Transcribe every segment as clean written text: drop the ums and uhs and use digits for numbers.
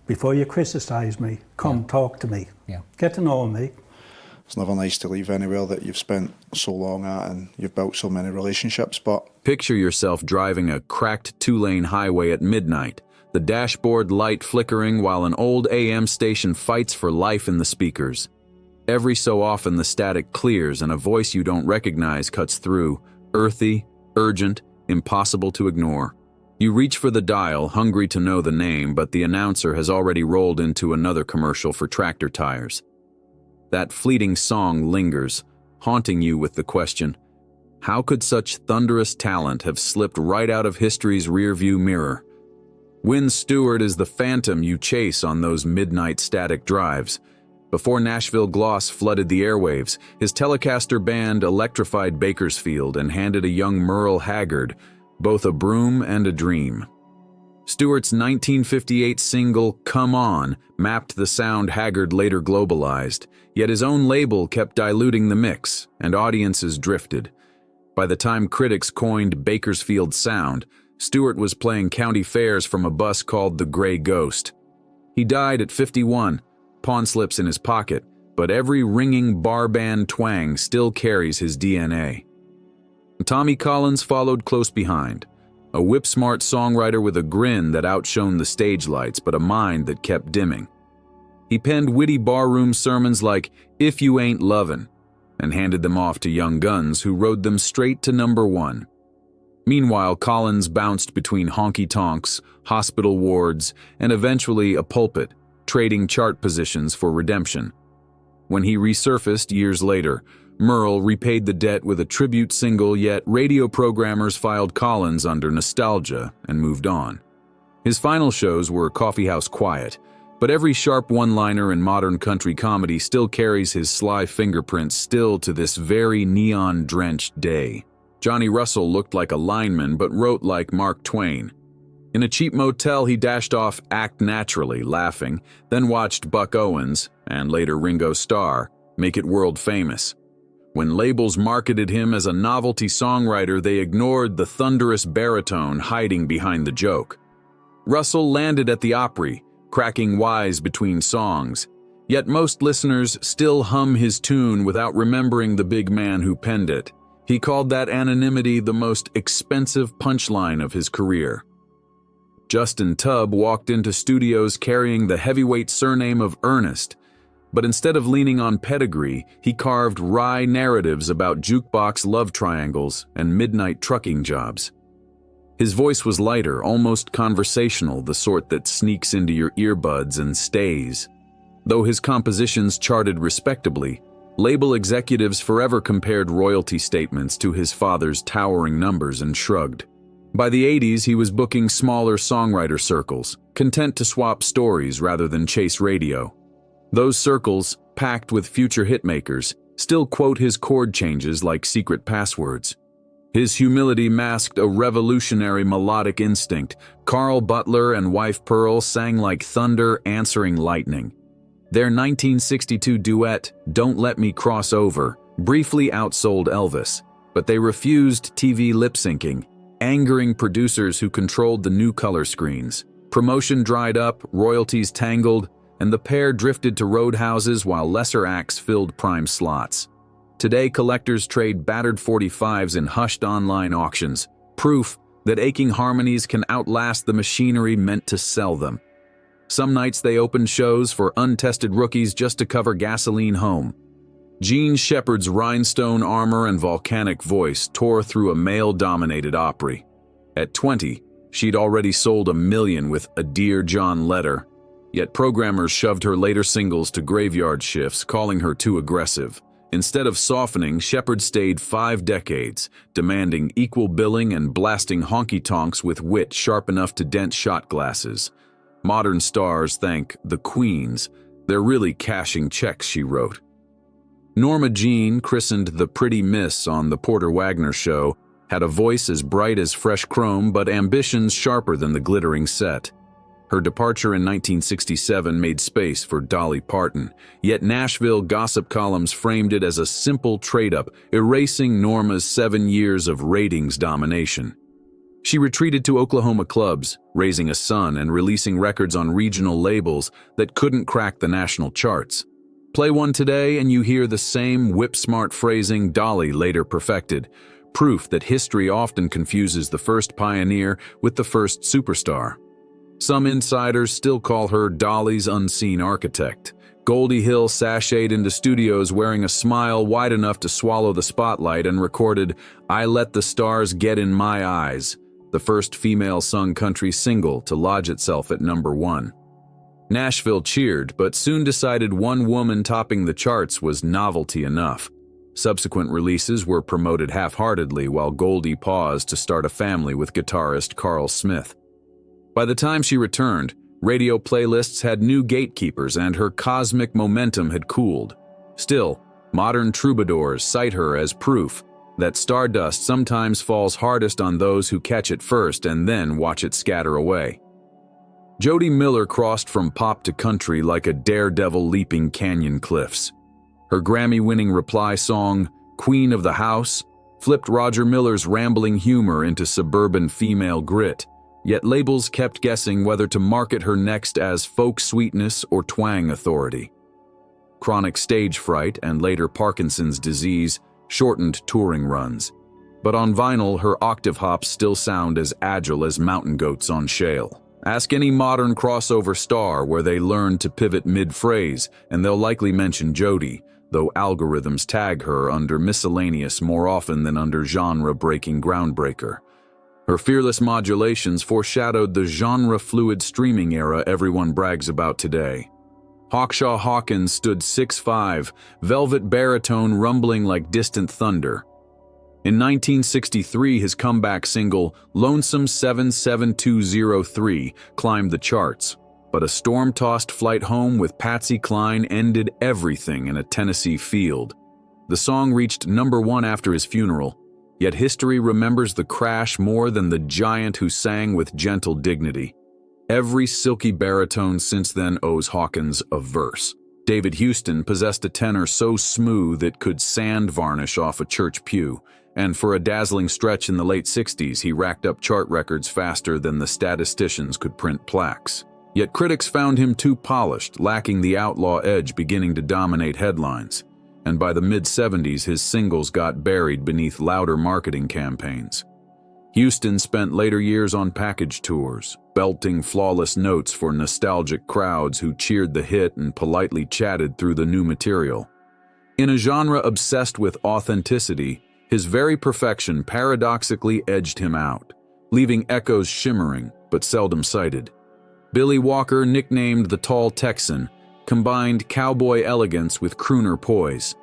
before you criticise me, come talk to me. Yeah. Get to know me. It's never nice to leave anywhere that you've spent so long at and you've built so many relationships, but... Picture yourself driving a cracked two-lane highway at midnight, the dashboard light flickering while an old AM station fights for life in the speakers. Every so often the static clears and a voice you don't recognize cuts through, earthy, urgent, impossible to ignore. You reach for the dial, hungry to know the name, but the announcer has already rolled into another commercial for tractor tires. That fleeting song lingers, haunting you with the question, how could such thunderous talent have slipped right out of history's rearview mirror? Wynn Stewart is the phantom you chase on those midnight static drives. Before Nashville Gloss flooded the airwaves, his Telecaster band electrified Bakersfield and handed a young Merle Haggard both a broom and a dream. Stewart's 1958 single, Come On, mapped the sound Haggard later globalized, yet his own label kept diluting the mix, and audiences drifted. By the time critics coined Bakersfield sound, Stewart was playing county fairs from a bus called the Gray Ghost. He died at 51, pawn slips in his pocket, but every ringing bar band twang still carries his DNA. Tommy Collins followed close behind, a whip-smart songwriter with a grin that outshone the stage lights but a mind that kept dimming. He penned witty barroom sermons like If You Ain't Lovin', and handed them off to young guns who rode them straight to #1. Meanwhile, Collins bounced between honky-tonks, hospital wards, and eventually a pulpit, trading chart positions for redemption. When he resurfaced years later, Merle repaid the debt with a tribute single, yet radio programmers filed Collins under nostalgia and moved on. His final shows were coffeehouse quiet, but every sharp one-liner in modern country comedy still carries his sly fingerprints still to this very neon-drenched day. Johnny Russell looked like a lineman but wrote like Mark Twain. In a cheap motel, he dashed off Act Naturally, laughing, then watched Buck Owens, and later Ringo Starr, make it world famous. When labels marketed him as a novelty songwriter, they ignored the thunderous baritone hiding behind the joke. Russell landed at the Opry, cracking wise between songs, yet most listeners still hum his tune without remembering the big man who penned it. He called that anonymity the most expensive punchline of his career. Justin Tubb walked into studios carrying the heavyweight surname of Ernest, but instead of leaning on pedigree, he carved wry narratives about jukebox love triangles and midnight trucking jobs. His voice was lighter, almost conversational, the sort that sneaks into your earbuds and stays. Though his compositions charted respectably, label executives forever compared royalty statements to his father's towering numbers and shrugged. By the 80s, he was booking smaller songwriter circles, content to swap stories rather than chase radio. Those circles, packed with future hitmakers, still quote his chord changes like secret passwords. His humility masked a revolutionary melodic instinct. Carl Butler and wife Pearl sang like thunder answering lightning. Their 1962 duet, Don't Let Me Cross Over, briefly outsold Elvis, but they refused TV lip-syncing, angering producers who controlled the new color screens. Promotion dried up, royalties tangled, and the pair drifted to roadhouses while lesser acts filled prime slots. Today, collectors trade battered 45s in hushed online auctions, proof that aching harmonies can outlast the machinery meant to sell them. Some nights they opened shows for untested rookies just to cover Gasoline Home. Gene Shepard's rhinestone armor and volcanic voice tore through a male-dominated Opry. At 20, she'd already sold 1 million with a Dear John letter, yet programmers shoved her later singles to graveyard shifts, calling her too aggressive. Instead of softening, Shepard stayed 5 decades, demanding equal billing and blasting honky-tonks with wit sharp enough to dent shot glasses. Modern stars thank the Queens. They're really cashing checks, she wrote. Norma Jean, christened the Pretty Miss on The Porter Wagner Show, had a voice as bright as fresh chrome but ambitions sharper than the glittering set. Her departure in 1967 made space for Dolly Parton, yet Nashville gossip columns framed it as a simple trade-up, erasing Norma's 7 years of ratings domination. She retreated to Oklahoma clubs, raising a son and releasing records on regional labels that couldn't crack the national charts. Play one today and you hear the same whip-smart phrasing Dolly later perfected, proof that history often confuses the first pioneer with the first superstar. Some insiders still call her Dolly's unseen architect. Goldie Hill sashayed into studios wearing a smile wide enough to swallow the spotlight and recorded "I Let the Stars Get in My Eyes," the first female-sung country single to lodge itself at #1. Nashville cheered, but soon decided one woman topping the charts was novelty enough. Subsequent releases were promoted half-heartedly while Goldie paused to start a family with guitarist Carl Smith. By the time she returned, radio playlists had new gatekeepers and her cosmic momentum had cooled. Still, modern troubadours cite her as proof that stardust sometimes falls hardest on those who catch it first and then watch it scatter away. Jody Miller crossed from pop to country like a daredevil leaping canyon cliffs. Her Grammy-winning reply song, "Queen of the House," flipped Roger Miller's rambling humor into suburban female grit, yet labels kept guessing whether to market her next as folk sweetness or twang authority. Chronic stage fright and later Parkinson's disease shortened touring runs, but on vinyl her octave hops still sound as agile as mountain goats on shale. Ask any modern crossover star where they learned to pivot mid-phrase and they'll likely mention Jody, though algorithms tag her under miscellaneous more often than under genre-breaking groundbreaker. Her fearless modulations foreshadowed the genre-fluid streaming era everyone brags about today. Hawkshaw Hawkins stood 6'5", velvet baritone rumbling like distant thunder. In 1963, his comeback single, Lonesome 77203, climbed the charts, but a storm-tossed flight home with Patsy Cline ended everything in a Tennessee field. The song reached #1 after his funeral, yet history remembers the crash more than the giant who sang with gentle dignity. Every silky baritone since then owes Hawkins a verse. David Houston possessed a tenor so smooth it could sand varnish off a church pew, and for a dazzling stretch in the late 60s he racked up chart records faster than the statisticians could print plaques. Yet critics found him too polished, lacking the outlaw edge beginning to dominate headlines. And by the mid-70s his singles got buried beneath louder marketing campaigns. Houston spent later years on package tours, belting flawless notes for nostalgic crowds who cheered the hit and politely chatted through the new material. In a genre obsessed with authenticity, his very perfection paradoxically edged him out, leaving echoes shimmering but seldom sighted. Billy Walker, nicknamed the Tall Texan, combined cowboy elegance with crooner poise.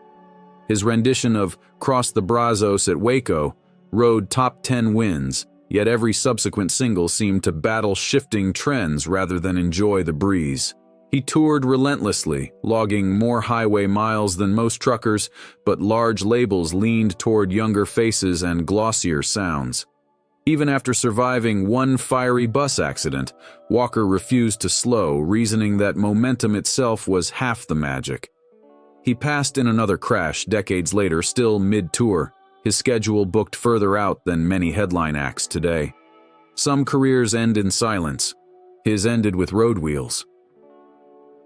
His rendition of Cross the Brazos at Waco rode top 10 wins, yet every subsequent single seemed to battle shifting trends rather than enjoy the breeze. He toured relentlessly, logging more highway miles than most truckers, but large labels leaned toward younger faces and glossier sounds. Even after surviving one fiery bus accident, Walker refused to slow, reasoning that momentum itself was half the magic. He passed in another crash decades later, still mid-tour, his schedule booked further out than many headline acts today. Some careers end in silence. His ended with Road Wheels.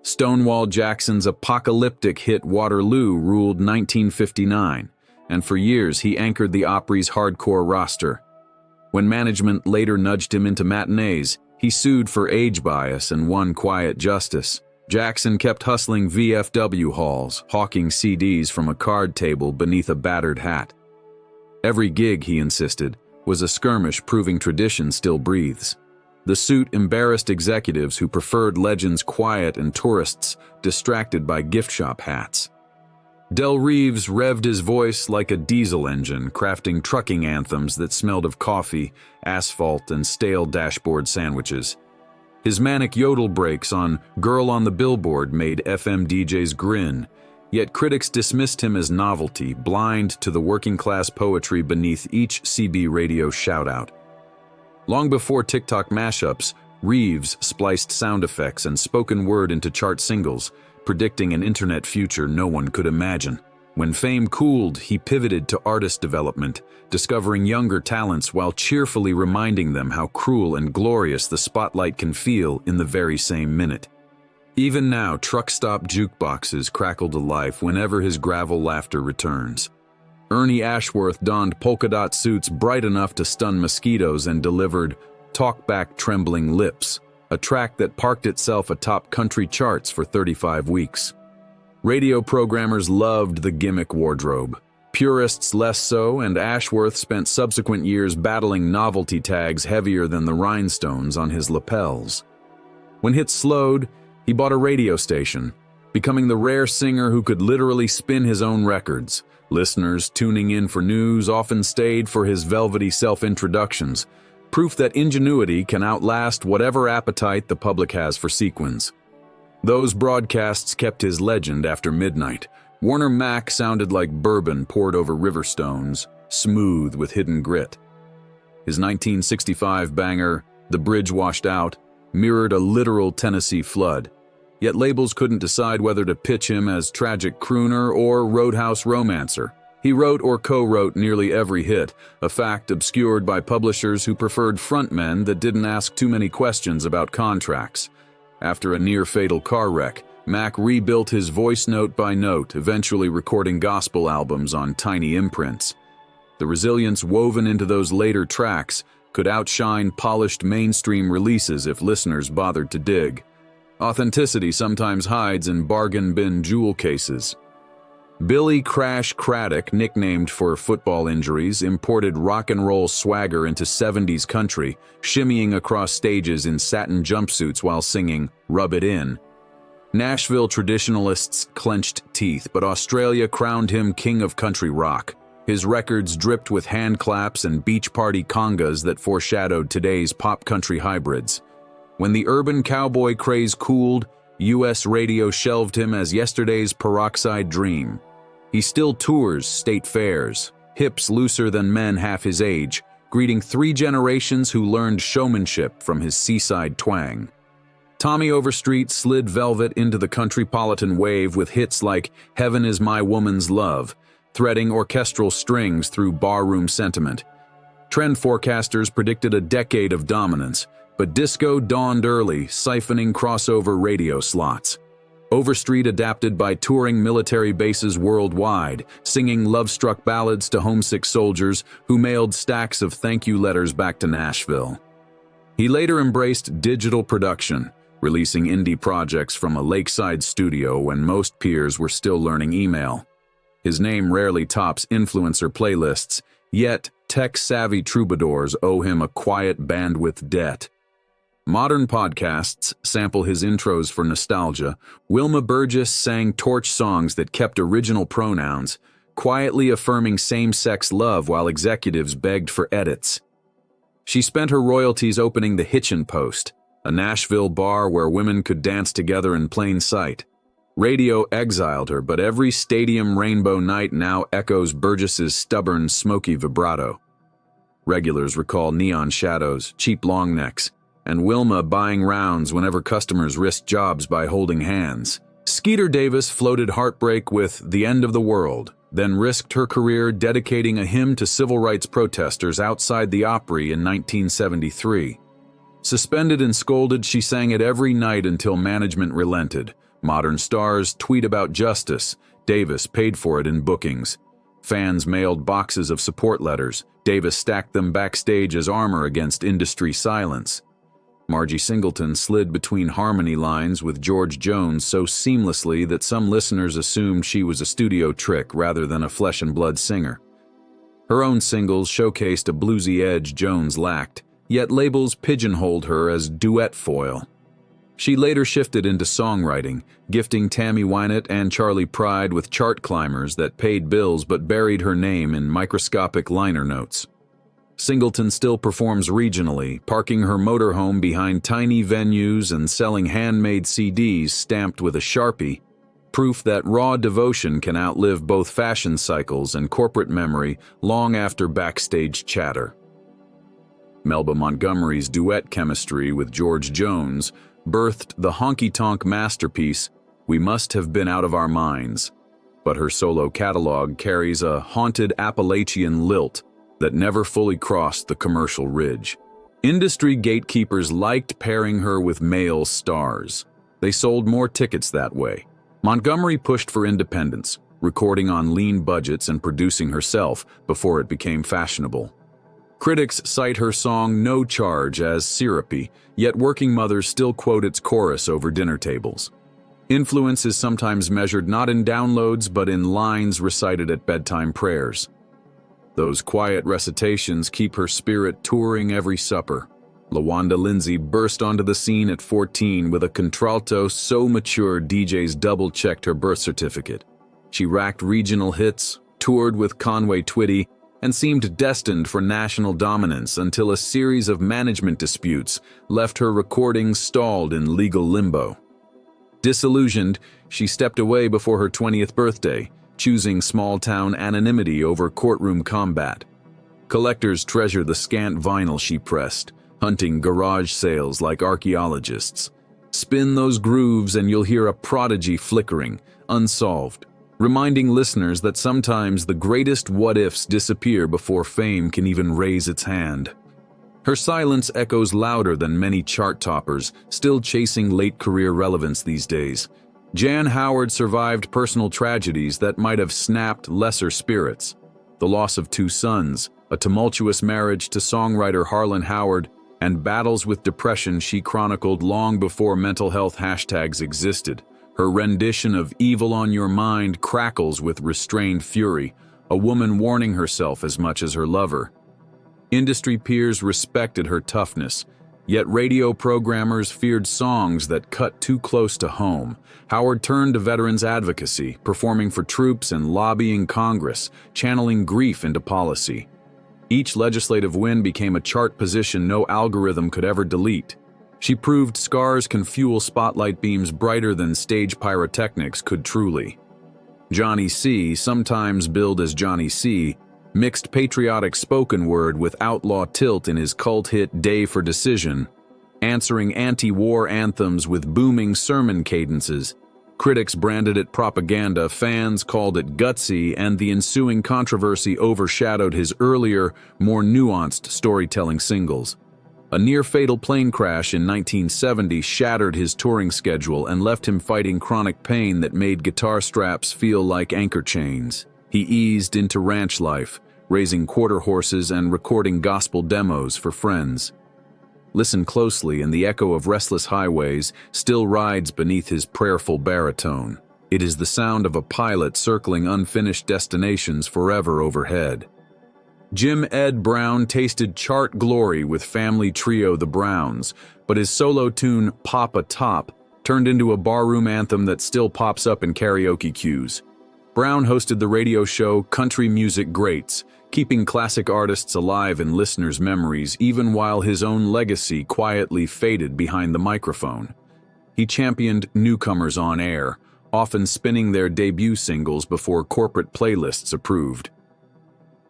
Stonewall Jackson's apocalyptic hit Waterloo ruled 1959, and for years he anchored the Opry's hardcore roster. When management later nudged him into matinees, he sued for age bias and won quiet justice. Jackson kept hustling VFW halls, hawking CDs from a card table beneath a battered hat. Every gig, he insisted, was a skirmish proving tradition still breathes. The suit embarrassed executives who preferred legends quiet and tourists distracted by gift shop hats. Del Reeves revved his voice like a diesel engine, crafting trucking anthems that smelled of coffee, asphalt, and stale dashboard sandwiches. His manic yodel breaks on Girl on the Billboard made FM DJs grin, yet critics dismissed him as novelty, blind to the working-class poetry beneath each CB radio shout-out. Long before TikTok mashups, Reeves spliced sound effects and spoken word into chart singles, predicting an internet future no one could imagine. When fame cooled, he pivoted to artist development, discovering younger talents while cheerfully reminding them how cruel and glorious the spotlight can feel in the very same minute. Even now, truck stop jukeboxes crackle to life whenever his gravel laughter returns. Ernie Ashworth donned polka dot suits bright enough to stun mosquitoes and delivered "Talk Back Trembling Lips," a track that parked itself atop country charts for 35 weeks. Radio programmers loved the gimmick wardrobe. Purists less so, and Ashworth spent subsequent years battling novelty tags heavier than the rhinestones on his lapels. When hits slowed, he bought a radio station, becoming the rare singer who could literally spin his own records. Listeners tuning in for news often stayed for his velvety self-introductions, proof that ingenuity can outlast whatever appetite the public has for sequins. Those broadcasts kept his legend after midnight. Warner Mac sounded like bourbon poured over river stones, smooth with hidden grit. His 1965 banger, "The Bridge Washed Out," mirrored a literal Tennessee flood. Yet labels couldn't decide whether to pitch him as tragic crooner or roadhouse romancer. He wrote or co-wrote nearly every hit, a fact obscured by publishers who preferred frontmen that didn't ask too many questions about contracts. After a near-fatal car wreck, Mac rebuilt his voice note by note, eventually recording gospel albums on tiny imprints. The resilience woven into those later tracks could outshine polished mainstream releases if listeners bothered to dig. Authenticity sometimes hides in bargain bin jewel cases. Billy Crash Craddock, nicknamed for football injuries, imported rock and roll swagger into 70s country, shimmying across stages in satin jumpsuits while singing "Rub It In." Nashville traditionalists clenched teeth, but Australia crowned him king of country rock. His records dripped with hand claps and beach party congas that foreshadowed today's pop country hybrids. When the urban cowboy craze cooled, U.S. radio shelved him as yesterday's peroxide dream. He still tours state fairs, hips looser than men half his age, greeting 3 generations who learned showmanship from his seaside twang. Tommy Overstreet slid velvet into the countrypolitan wave with hits like "Heaven Is My Woman's Love," threading orchestral strings through barroom sentiment. Trend forecasters predicted a decade of dominance, but disco dawned early, siphoning crossover radio slots. Overstreet adapted by touring military bases worldwide, singing love-struck ballads to homesick soldiers who mailed stacks of thank you letters back to Nashville. He later embraced digital production, releasing indie projects from a lakeside studio when most peers were still learning email. His name rarely tops influencer playlists, yet tech-savvy troubadours owe him a quiet bandwidth debt. Modern podcasts sample his intros for nostalgia. Wilma Burgess sang torch songs that kept original pronouns, quietly affirming same-sex love while executives begged for edits. She spent her royalties opening the Hitchin Post, a Nashville bar where women could dance together in plain sight. Radio exiled her, but every stadium rainbow night now echoes Burgess's stubborn, smoky vibrato. Regulars recall neon shadows, cheap long necks, and Wilma buying rounds whenever customers risked jobs by holding hands. Skeeter Davis floated heartbreak with "The End of the World," then risked her career dedicating a hymn to civil rights protesters outside the Opry in 1973. Suspended and scolded, she sang it every night until management relented. Modern stars tweet about justice. Davis paid for it in bookings. Fans mailed boxes of support letters. Davis stacked them backstage as armor against industry silence. Margie Singleton slid between harmony lines with George Jones so seamlessly that some listeners assumed she was a studio trick rather than a flesh-and-blood singer. Her own singles showcased a bluesy edge Jones lacked, yet labels pigeonholed her as duet foil. She later shifted into songwriting, gifting Tammy Wynette and Charlie Pride with chart climbers that paid bills but buried her name in microscopic liner notes. Singleton still performs regionally, parking her motorhome behind tiny venues and selling handmade CDs stamped with a Sharpie, proof that raw devotion can outlive both fashion cycles and corporate memory long after backstage chatter. Melba Montgomery's duet chemistry with George Jones birthed the honky-tonk masterpiece "We Must Have Been Out of Our Minds." but her solo catalog carries a haunted Appalachian lilt that never fully crossed the commercial ridge. Industry gatekeepers liked pairing her with male stars. They sold more tickets that way. Montgomery pushed for independence, recording on lean budgets and producing herself before it became fashionable. Critics cite her song No Charge as syrupy, yet working mothers still quote its chorus over dinner tables. Influence is sometimes measured not in downloads but in lines recited at bedtime prayers. Those quiet recitations keep her spirit touring every supper. LaWanda Lindsay burst onto the scene at 14 with a contralto so mature DJs double-checked her birth certificate. She racked regional hits, toured with Conway Twitty, and seemed destined for national dominance until a series of management disputes left her recordings stalled in legal limbo. Disillusioned, she stepped away before her 20th birthday, choosing small-town anonymity over courtroom combat. Collectors treasure the scant vinyl she pressed, hunting garage sales like archaeologists. Spin those grooves and you'll hear a prodigy flickering, unsolved, reminding listeners that sometimes the greatest what-ifs disappear before fame can even raise its hand. Her silence echoes louder than many chart toppers, still chasing late-career relevance these days. Jan Howard survived personal tragedies that might have snapped lesser spirits. The loss of 2 sons, a tumultuous marriage to songwriter Harlan Howard, and battles with depression she chronicled long before mental health hashtags existed. Her rendition of Evil on Your Mind crackles with restrained fury, a woman warning herself as much as her lover. Industry peers respected her toughness, yet radio programmers feared songs that cut too close to home. Howard turned to veterans advocacy, performing for troops and lobbying Congress, channeling grief into policy. Each legislative win became a chart position no algorithm could ever delete. She proved scars can fuel spotlight beams brighter than stage pyrotechnics could truly. Johnny C., sometimes billed as Johnny C., mixed patriotic spoken word with outlaw tilt in his cult hit Day for Decision, answering anti-war anthems with booming sermon cadences. Critics branded it propaganda, fans called it gutsy, and the ensuing controversy overshadowed his earlier, more nuanced storytelling singles. A near-fatal plane crash in 1970 shattered his touring schedule and left him fighting chronic pain that made guitar straps feel like anchor chains. He eased into ranch life, raising quarter horses and recording gospel demos for friends. Listen closely, and the echo of restless highways still rides beneath his prayerful baritone. It is the sound of a pilot circling unfinished destinations forever overhead. Jim Ed Brown tasted chart glory with family trio The Browns, but his solo tune Papa Top turned into a barroom anthem that still pops up in karaoke queues. Brown hosted the radio show Country Music Greats, keeping classic artists alive in listeners' memories even while his own legacy quietly faded behind the microphone. He championed newcomers on air, often spinning their debut singles before corporate playlists approved.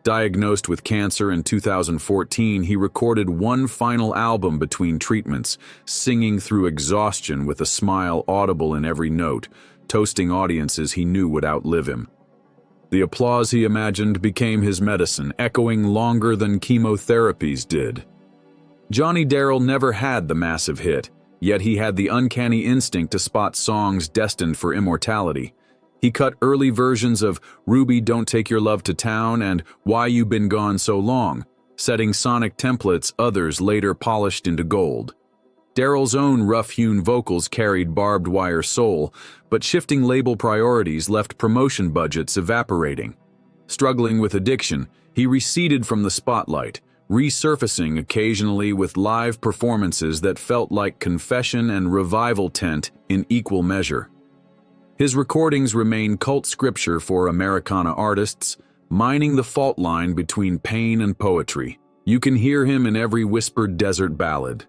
Diagnosed with cancer in 2014, he recorded one final album between treatments, singing through exhaustion with a smile audible in every note, toasting audiences he knew would outlive him. The applause he imagined became his medicine, echoing longer than chemotherapies did. Johnny Darrell never had the massive hit, yet he had the uncanny instinct to spot songs destined for immortality. He cut early versions of Ruby Don't Take Your Love to Town and Why You Been Gone So Long, setting sonic templates others later polished into gold. Darrell's own rough-hewn vocals carried barbed wire soul, but shifting label priorities left promotion budgets evaporating. Struggling with addiction, he receded from the spotlight, resurfacing occasionally with live performances that felt like confession and revival tent in equal measure. His recordings remain cult scripture for Americana artists, mining the fault line between pain and poetry. You can hear him in every whispered desert ballad.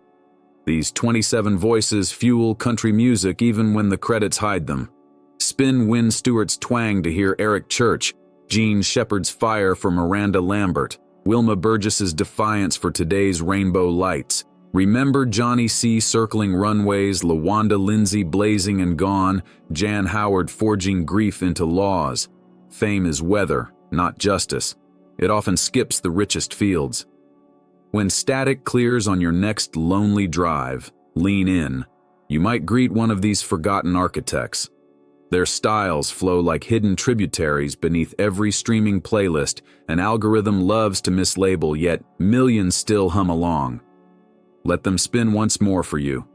These 27 voices fuel country music even when the credits hide them. Spin Wynn Stewart's twang to hear Eric Church, Gene Shepard's Fire for Miranda Lambert, Wilma Burgess's Defiance for today's Rainbow Lights. Remember Johnny C. circling runways, LaWanda Lindsay blazing and gone, Jan Howard forging grief into laws. Fame is weather, not justice. It often skips the richest fields. When static clears on your next lonely drive, lean in. You might greet one of these forgotten architects. Their styles flow like hidden tributaries beneath every streaming playlist an algorithm loves to mislabel, yet millions still hum along. Let them spin once more for you.